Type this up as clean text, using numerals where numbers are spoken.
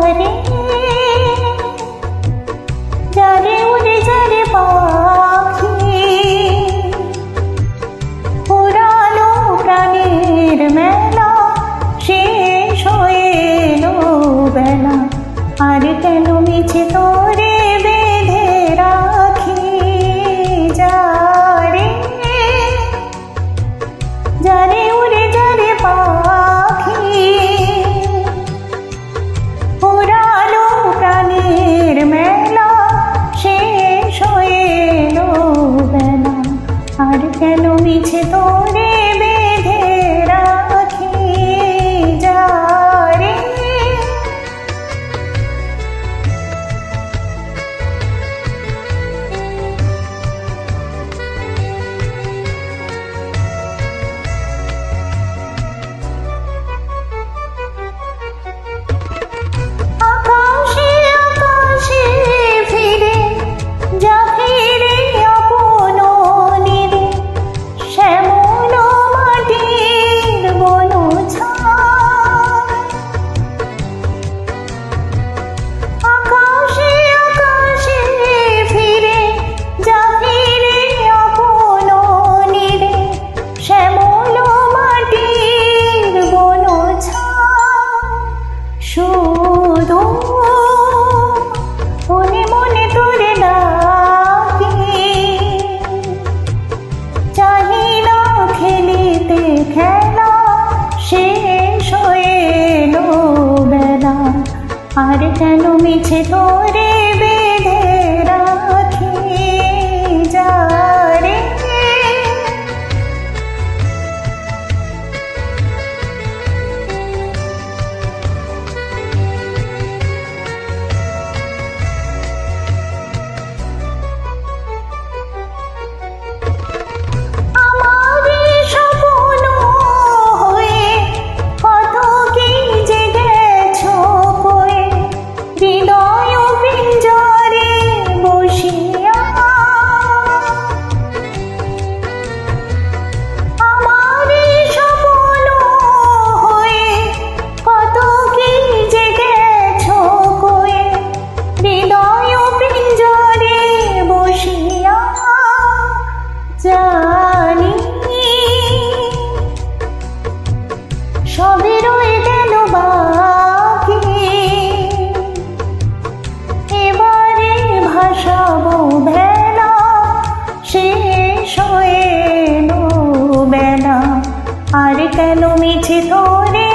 যারে যারে উড়ে যারে পাখি পুরানো প্রাণের মেলা শেষ হয়ে এলো বেলা আর কেন মিছে তোরে বেঁধে রাখি যারে যারে উড়ে যারে পাখি পুরানো প্রাণের মেলা শেষ হয়ে এলো বেলা আর কেন মিছে তোরে বেঁধে রাখি যারে আকাশে আকাশে ফিরে যা ফিরে আপন নীরে শ্যামল মাটির বনঝাড় আকাশে আকাশে ফিরে যা ফিরে আপন নীরে শ্যামল মাটির বনঝাড় শুধু মনে মনে তোরে ডাকি চাহি না খেলিতে খেলা শেষ হয়ে এলো বেলা আর কেন মিছে তোরে বেঁধে রাখি যারে আমারই স্বপ্ন হয়ে কত কি যে গেছো কয়ে হৃদয় পিঞ্জরে বসিয়া আমারই স্বপ্ন হয়ে কত কি যে গেছো কয়ে হৃদয় পিঞ্জরে বসিয়া জানি সবই রয়ে গেল বাকি এবারে ভাসাবো ভেলা শেষ হয়ে এলো বেলা আর কেন মিছে তোরে